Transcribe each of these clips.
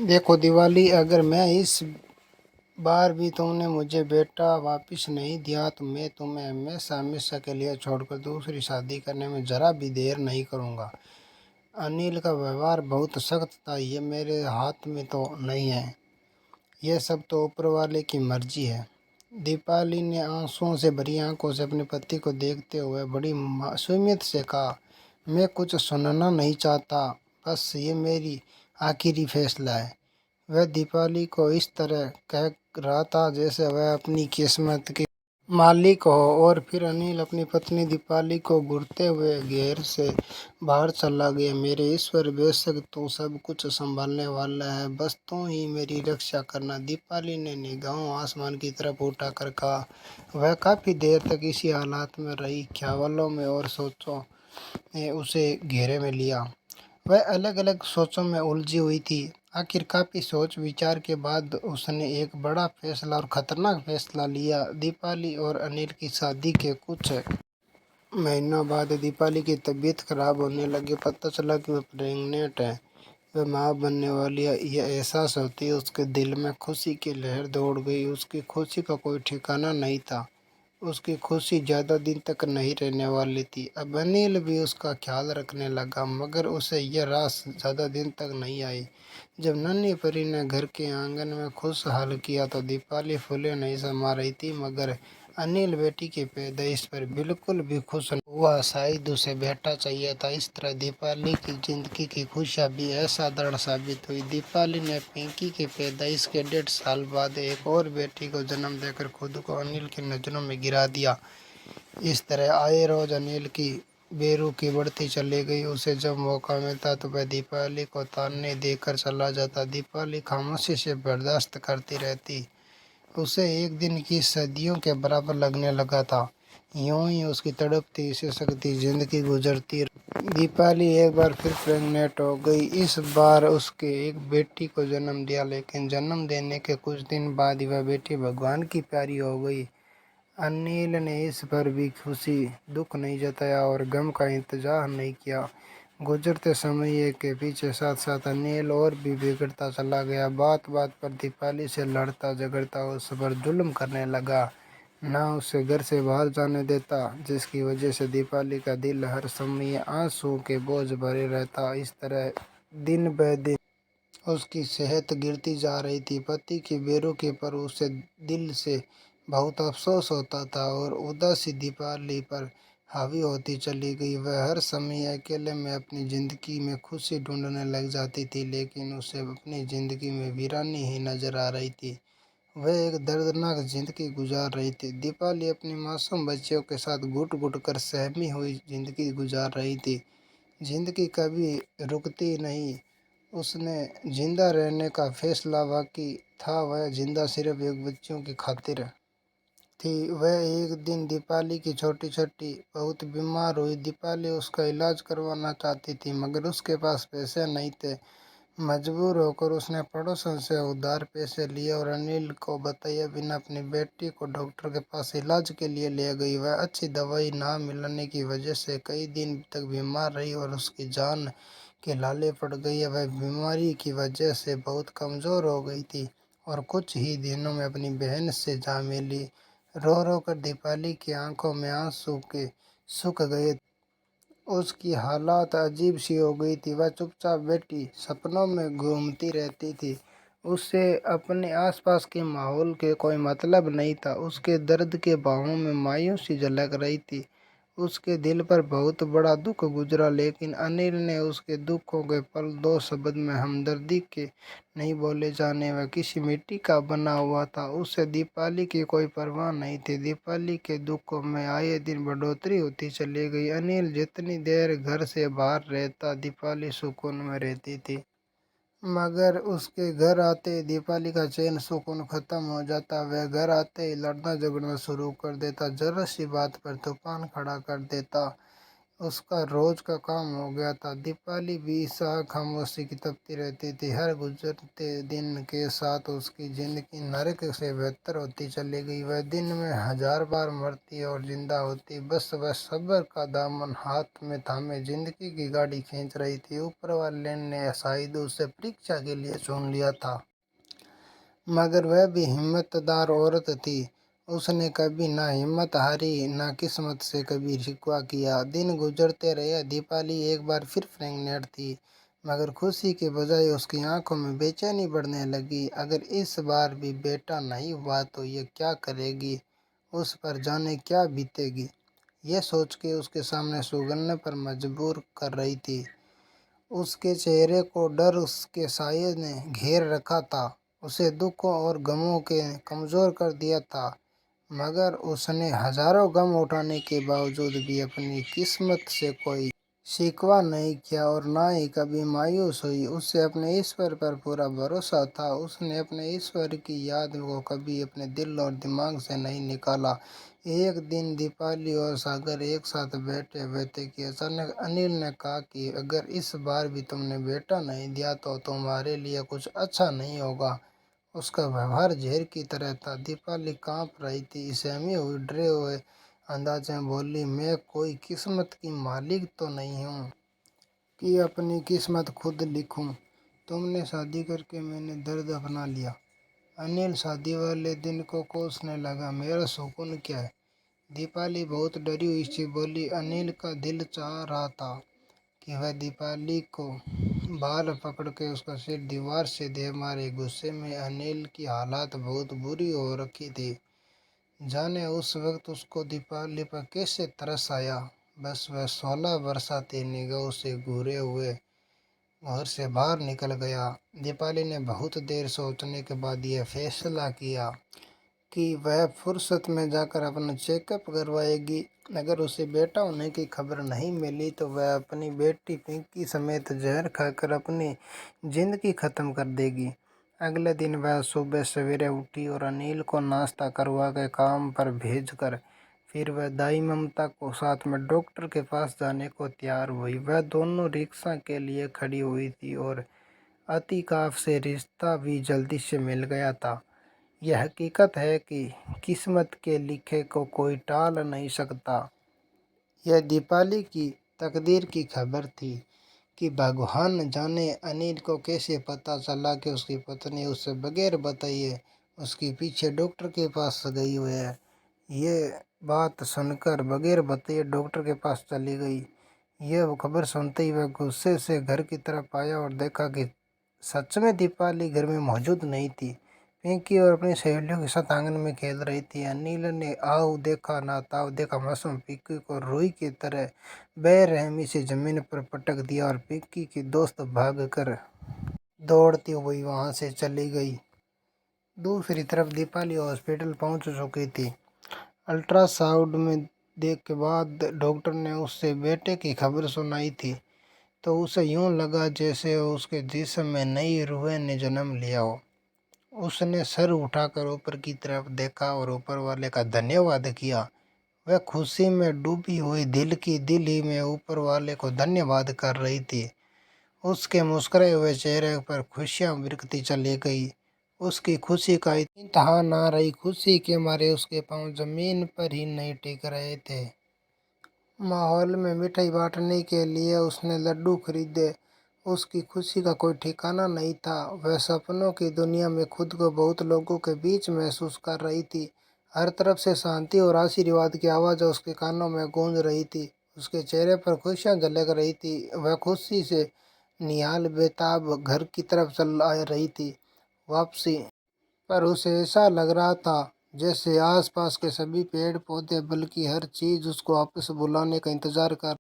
देखो दिवाली, अगर मैं इस बार भी तुमने मुझे बेटा वापस नहीं दिया तो मैं तुम्हें हमेशा हमेशा के लिए छोड़कर दूसरी शादी करने में जरा भी देर नहीं करूँगा। अनिल का व्यवहार बहुत सख्त था। ये मेरे हाथ में तो नहीं है, यह सब तो ऊपर वाले की मर्जी है। दीपाली ने आंसुओं से भरी आंखों से अपने पति को देखते हुए बड़ी मासूमियत से कहा, मैं कुछ सुनना नहीं चाहता, बस ये मेरी आखिरी फैसला है। वह दीपाली को इस तरह कह रहा था जैसे वह अपनी किस्मत के मालिक हो। और फिर अनिल अपनी पत्नी दीपाली को घूरते हुए घेर से बाहर चला गया। मेरे ईश्वर, बेशक तू सब कुछ संभालने वाला है, बस तू ही मेरी रक्षा करना। दीपाली ने निगाहों आसमान की तरफ उठाकर कहा। वह काफ़ी देर तक इसी हालात में रही। ख्यालों में और सोचों ने उसे घेरे में लिया। वह अलग अलग सोचों में उलझी हुई थी। आखिर काफ़ी सोच विचार के बाद उसने एक बड़ा फैसला और ख़तरनाक फैसला लिया। दीपाली और अनिल की शादी के कुछ महीनों बाद दीपाली की तबीयत खराब होने लगी। पता चला कि वह प्रेग्नेंट है, वह माँ बनने वाली है। यह एहसास होती है उसके दिल में खुशी की लहर दौड़ गई। उसकी खुशी का कोई ठिकाना नहीं था। उसकी खुशी ज़्यादा दिन तक नहीं रहने वाली थी। अब अनिल भी उसका ख्याल रखने लगा, मगर उसे यह रास ज़्यादा दिन तक नहीं आई। जब नन्ही परी ने घर के आंगन में खुशहाल किया तो दीपाली फूले नहीं समा रही थी, मगर अनिल बेटी की पैदाइश पर बिल्कुल भी खुश नहीं हुआ। शायद उसे बेटा चाहिए था। इस तरह दीपाली की जिंदगी की खुशियाँ भी असाधारण साबित हुई। दीपाली ने पिंकी की पैदाइश के 1.5 साल बाद एक और बेटी को जन्म देकर खुद को अनिल की नज़रों में गिरा दिया। इस तरह आए रोज अनिल की बेरुखी बढ़ती चली गई। उसे जब मौका मिलता तो वह दीपाली को ताने देकर चला जाता। दीपाली खामोशी से बर्दाश्त करती रहती। उसे एक दिन की सदियों के बराबर लगने लगा था। यूं ही उसकी तड़पती सिसकती जिंदगी गुजरती रही। दीपाली एक बार फिर प्रेग्नेंट हो गई। इस बार उसके एक बेटी को जन्म दिया, लेकिन जन्म देने के कुछ दिन बाद ही वह बेटी भगवान की प्यारी हो गई। अनिल ने इस पर भी खुशी दुख नहीं जताया और गम का इंतजार नहीं किया। गुजरते समय के पीछे साथ साथ अनिल और भी बिगड़ता चला गया। बात बात पर दीपाली से लड़ता झगड़ता, उस पर जुल्म करने लगा, ना उसे घर से बाहर जाने देता, जिसकी वजह से दीपाली का दिल हर समय आंसू के बोझ भरे रहता। इस तरह दिन ब दिन उसकी सेहत गिरती जा रही थी। पति की बेरुखी पर उसे दिल से बहुत अफसोस होता था और उदासी दीपाली पर हावी होती चली गई। वह हर समय अकेले में अपनी ज़िंदगी में खुशी ढूंढने लग जाती थी, लेकिन उसे अपनी ज़िंदगी में वीरानी ही नजर आ रही थी। वह एक दर्दनाक ज़िंदगी गुजार रही थी। दीपाली अपनी मासूम बच्चियों के साथ घुट घुट कर सहमी हुई ज़िंदगी गुजार रही थी। ज़िंदगी कभी रुकती नहीं। उसने जिंदा रहने का फैसला बाकी था। वह जिंदा सिर्फ एक बच्चों की खातिर थी। वह एक दिन दीपाली की छोटी छोटी बहुत बीमार हुई। दीपाली उसका इलाज करवाना चाहती थी, मगर उसके पास पैसे नहीं थे। मजबूर होकर उसने पड़ोसन से उधार पैसे लिए और अनिल को बताए बिना अपनी बेटी को डॉक्टर के पास इलाज के लिए ले गई। वह अच्छी दवाई ना मिलने की वजह से कई दिन तक बीमार रही और उसकी जान के लाले पड़ गई। वह बीमारी की वजह से बहुत कमज़ोर हो गई थी और कुछ ही दिनों में अपनी बहन से जा मिली। रो रो कर दीपाली की आंखों में आंसू के सूख गए। उसकी हालत अजीब सी हो गई थी। वह चुपचाप बैठी सपनों में घूमती रहती थी। उसे अपने आसपास के माहौल के कोई मतलब नहीं था। उसके दर्द के बाहों में मायूसी झलक रही थी। उसके दिल पर बहुत बड़ा दुख गुजरा, लेकिन अनिल ने उसके दुखों के पल दो शब्द में हमदर्दी के नहीं बोले जाने। वह किसी मिट्टी का बना हुआ था। उसे दीपाली की कोई परवाह नहीं थी। दीपाली के दुखों में आए दिन बढ़ोतरी होती चली गई। अनिल जितनी देर घर से बाहर रहता, दीपाली सुकून में रहती थी, मगर उसके घर आते ही दीपाली का चैन सुकून खत्म हो जाता। वह घर आते ही लड़ना झगड़ना शुरू कर देता, जरा सी बात पर तूफान खड़ा कर देता। उसका रोज का काम हो गया था। दीपाली भी सा खामोशी की तपती रहती थी। हर गुजरते दिन के साथ उसकी जिंदगी नरक से बेहतर होती चली गई। वह दिन में 1000 बार मरती और जिंदा होती, बस वह सब्र का दामन हाथ में थामे जिंदगी की गाड़ी खींच रही थी। ऊपर वाले ने शायद उसे परीक्षा के लिए चुन लिया था, मगर वह भी हिम्मतदार औरत थी। उसने कभी ना हिम्मत हारी, ना किस्मत से कभी शिकवा किया। दिन गुजरते रहे। दीपाली एक बार फिर प्रेग्नेंट थी, मगर खुशी के बजाय उसकी आंखों में बेचैनी बढ़ने लगी। अगर इस बार भी बेटा नहीं हुआ तो ये क्या करेगी, उस पर जाने क्या बीतेगी, यह सोच के उसके सामने सुगन्ने पर मजबूर कर रही थी। उसके चेहरे को डर उसके साये ने घेर रखा था, उसे दुखों और गमों के कमज़ोर कर दिया था। मगर उसने हजारों गम उठाने के बावजूद भी अपनी किस्मत से कोई शिकवा नहीं किया और ना ही कभी मायूस हुई। उसे अपने ईश्वर पर पूरा भरोसा था। उसने अपने ईश्वर की याद को कभी अपने दिल और दिमाग से नहीं निकाला। एक दिन दीपाली और सागर एक साथ बैठे हुए थे कि अचानक अनिल ने कहा कि अगर इस बार भी तुमने बेटा नहीं दिया तो तुम्हारे लिए कुछ अच्छा नहीं होगा। उसका व्यवहार जहर की तरह था। दीपाली कांप रही थी, सहमी हुई, डरे हुए अंदाज में बोली, मैं कोई किस्मत की मालिक तो नहीं हूँ कि अपनी किस्मत खुद लिखूं। तुमने शादी करके मैंने दर्द अपना लिया। अनिल शादी वाले दिन को कोसने लगा, मेरा सुकून क्या है। दीपाली बहुत डरी हुई सी बोली। अनिल का दिल चाह रहा था कि वह दीपाली को बाल पकड़ के उसका सिर दीवार से दे मारे। गुस्से में अनिल की हालत बहुत बुरी हो रखी थी। जाने उस वक्त उसको दीपाली पर कैसे तरस आया। बस वह 16 बरसाती निगाहों से घूरे हुए घर से बाहर निकल गया। दीपाली ने बहुत देर सोचने के बाद यह फैसला किया कि वह फुर्सत में जाकर अपना चेकअप करवाएगी। अगर उसे बेटा होने की खबर नहीं मिली तो वह अपनी बेटी पिंकी समेत जहर खाकर अपनी जिंदगी खत्म कर देगी। अगले दिन वह सुबह सवेरे उठी और अनिल को नाश्ता करवा के काम पर भेजकर फिर वह दाई ममता को साथ में डॉक्टर के पास जाने को तैयार हुई। वह दोनों रिक्शा के लिए खड़ी हुई थी और अतिकाफ से रिश्ता भी जल्दी से मिल गया था। यह हकीकत है कि किस्मत के लिखे को कोई टाल नहीं सकता। यह दीपाली की तकदीर की खबर थी कि भगवान जाने अनिल को कैसे पता चला कि उसकी पत्नी उसे बगैर बताए उसके पीछे डॉक्टर के पास गई हुई है। ये बात सुनकर बगैर बताए डॉक्टर के पास चली गई। यह खबर सुनते ही वह गुस्से से घर की तरफ आया और देखा कि सच में दीपाली घर में मौजूद नहीं थी। पिंकी और अपनी सहेलियों के साथ आंगन में खेल रही थी। अनिल ने आओ देखा ना ताव देखा मासूम पिंकी को रुई की तरह बेरहमी से जमीन पर पटक दिया और पिंकी की दोस्त भागकर दौड़ती हुई वहां से चली गई। दूसरी तरफ दीपाली हॉस्पिटल पहुंच चुकी थी। अल्ट्रासाउंड में देख के बाद डॉक्टर ने उससे बेटे की खबर सुनाई थी तो उसे यूं लगा जैसे उसके जिस्म में नई रूह ने जन्म लिया हो। उसने सर उठाकर ऊपर की तरफ देखा और ऊपर वाले का धन्यवाद किया। वह खुशी में डूबी हुई दिल ही में ऊपर वाले को धन्यवाद कर रही थी। उसके मुस्कुराए हुए चेहरे पर खुशियां बिखरती चली गई। उसकी खुशी का इंतहा ना रही। खुशी के मारे उसके पांव जमीन पर ही नहीं टिक रहे थे। माहौल में मिठाई बांटने के लिए उसने लड्डू खरीदे। उसकी खुशी का कोई ठिकाना नहीं था। वह सपनों की दुनिया में खुद को बहुत लोगों के बीच महसूस कर रही थी। हर तरफ से शांति और आशीर्वाद की आवाज़ उसके कानों में गूंज रही थी। उसके चेहरे पर खुशियां झलक रही थी। वह खुशी से निहाल बेताब घर की तरफ चल आ रही थी। वापसी पर उसे ऐसा लग रहा था जैसे आसपास के सभी पेड़ पौधे बल्कि हर चीज उसको वापस बुलाने का इंतजार कर।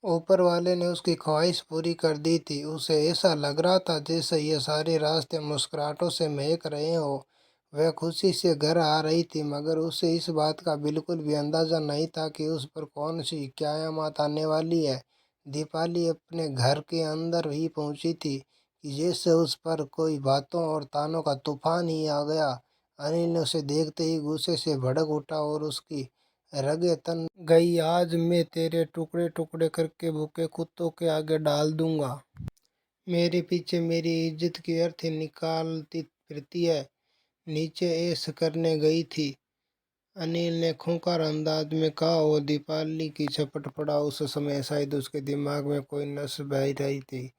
ऊपर वाले ने उसकी ख्वाहिश पूरी कर दी थी। उसे ऐसा लग रहा था जैसे ये सारे रास्ते मुस्कुराहटों से महक रहे हो। वह खुशी से घर आ रही थी, मगर उसे इस बात का बिल्कुल भी अंदाजा नहीं था कि उस पर कौन सी क़यामत आने वाली है। दीपाली अपने घर के अंदर ही पहुंची थी कि जैसे उस पर कोई बातों और तानों का तूफान ही आ गया। अनिल ने उसे देखते ही गुस्से से भड़क उठा और उसकी रगे तन गई, आज मैं तेरे टुकड़े टुकड़े करके भूखे कुत्तों के आगे डाल दूंगा। मेरे पीछे मेरी इज्जत की अर्थी निकालती फिरती है, नीचे ऐश करने गई थी। अनिल ने खूंखार अंदाज में कहा और दीपाली की झपट पड़ा। उस समय शायद उसके दिमाग में कोई नस बह रही थी।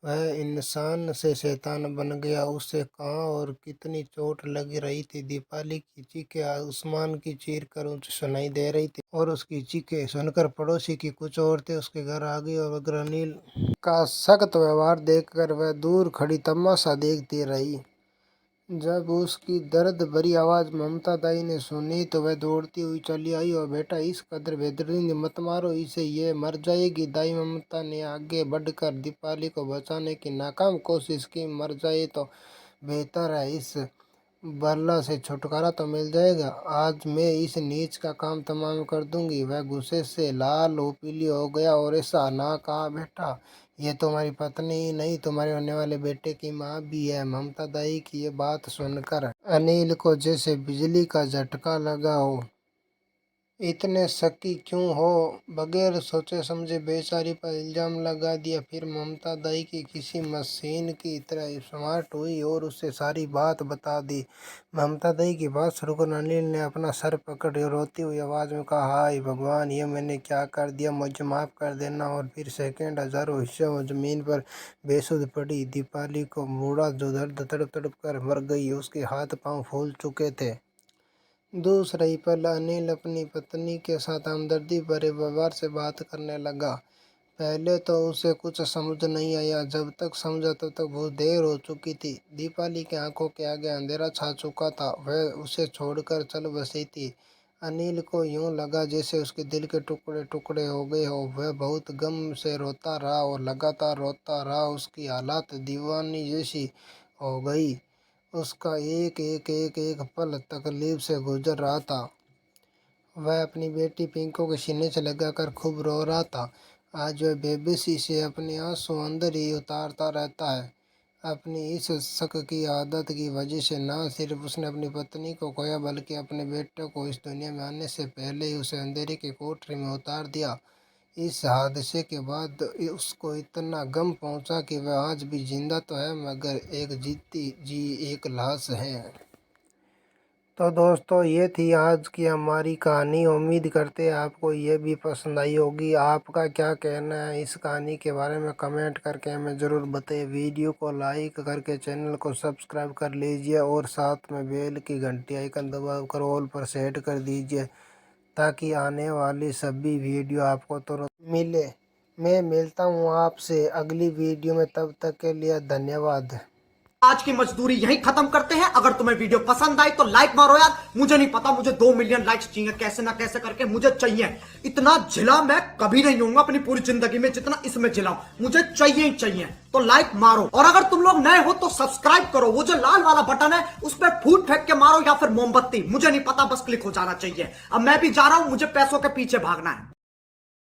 वह इंसान से शैतान बन गया। उसे कहाँ और कितनी चोट लग रही थी। दीपाली की चीखें आसमान की चीर कर ऊंची सुनाई दे रही थी और उसकी चीखें सुनकर पड़ोसी की कुछ औरतें उसके घर आ गई और अगर अनिल का सख्त व्यवहार देखकर वह दूर खड़ी तमाशा देखती रही। जब उसकी दर्द भरी आवाज ममता दाई ने सुनी तो वह दौड़ती हुई चली आई और बेटा इस कदर बेदर्दी मत मारो इसे, ये मर जाएगी। दाई ममता ने आगे बढ़कर दीपाली को बचाने की नाकाम कोशिश की। मर जाए तो बेहतर है, इस बल्ला से छुटकारा तो मिल जाएगा। आज मैं इस नीच का काम तमाम कर दूंगी। वह गुस्से से लाल हो पीली हो गया और ऐसा ना कहा बेटा, ये तुम्हारी पत्नी ही नहीं तुम्हारे होने वाले बेटे की माँ भी है। ममता दाई की ये बात सुनकर अनिल को जैसे बिजली का झटका लगा हो। इतने शकी क्यों हो, बगैर सोचे समझे बेचारी पर इल्जाम लगा दिया। फिर ममता दाई की किसी मशीन की तरह स्मार्ट हुई और उससे सारी बात बता दी। ममता दाई की बात सुनकर अनिल ने अपना सर पकड़ रोती हुई आवाज में कहा, हाय भगवान, ये मैंने क्या कर दिया, मुझे माफ कर देना। और फिर सेकंड हजारों हिस्सों जमीन पर बेसुध पड़ी दीपाली को बूढ़ा जो दर्द तड़प तड़प कर मर गई। उसके हाथ पांव फूल चुके थे। दूसरी पल अनिल अपनी पत्नी के साथ हमदर्दी भरे व्यवहार से बात करने लगा। पहले तो उसे कुछ समझ नहीं आया, जब तक समझा तब तक बहुत देर हो चुकी थी। दीपाली की आंखों के आगे अंधेरा छा चुका था, वह उसे छोड़कर चल बसी थी। अनिल को यूं लगा जैसे उसके दिल के टुकड़े टुकड़े हो गए हो। वह बहुत गम से रोता रहा और लगातार रोता रहा। उसकी हालत दीवानी जैसी हो गई। उसका एक पल तकलीफ से गुजर रहा था। वह अपनी बेटी पिंको के सीने से लगाकर खूब रो रहा था। आज वह बेबसी से अपने आंसू अंदर ही उतारता रहता है। अपनी इस शक की आदत की वजह से न सिर्फ उसने अपनी पत्नी को खोया बल्कि अपने बेटे को इस दुनिया में आने से पहले ही उसे अंधेरे की कोठरी में उतार दिया। इस हादसे के बाद उसको इतना गम पहुंचा कि वह आज भी जिंदा तो है मगर एक जीती जी एक लाश है। तो दोस्तों, ये थी आज की हमारी कहानी। उम्मीद करते हैं आपको ये भी पसंद आई होगी। आपका क्या कहना है इस कहानी के बारे में कमेंट करके हमें ज़रूर बताइए। वीडियो को लाइक करके चैनल को सब्सक्राइब कर लीजिए और साथ में बेल की घंटी आइकन दबाकर ऑल पर सेट कर दीजिए ताकि आने वाली सभी वीडियो आपको तुरंत मिले। मैं मिलता हूँ आपसे अगली वीडियो में, तब तक के लिए धन्यवाद। आज की मजदूरी यहीं खत्म करते हैं। अगर तुम्हें वीडियो पसंद आई तो लाइक मारो यार। मुझे नहीं पता, मुझे 2 मिलियन लाइक्स चाहिए, कैसे ना कैसे करके मुझे चाहिए। इतना जिला मैं कभी नहीं होऊंगा अपनी पूरी जिंदगी में जितना इसमें जिला मुझे चाहिए ही चाहिए। तो लाइक मारो और अगर तुम लोग नए हो तो सब्सक्राइब करो। वो जो लाल वाला बटन है उस पर फूट फेंक के मारो या फिर मोमबत्ती, मुझे नहीं पता, बस क्लिक हो जाना चाहिए। अब मैं भी जा रहा हूं, मुझे पैसों के पीछे भागना है।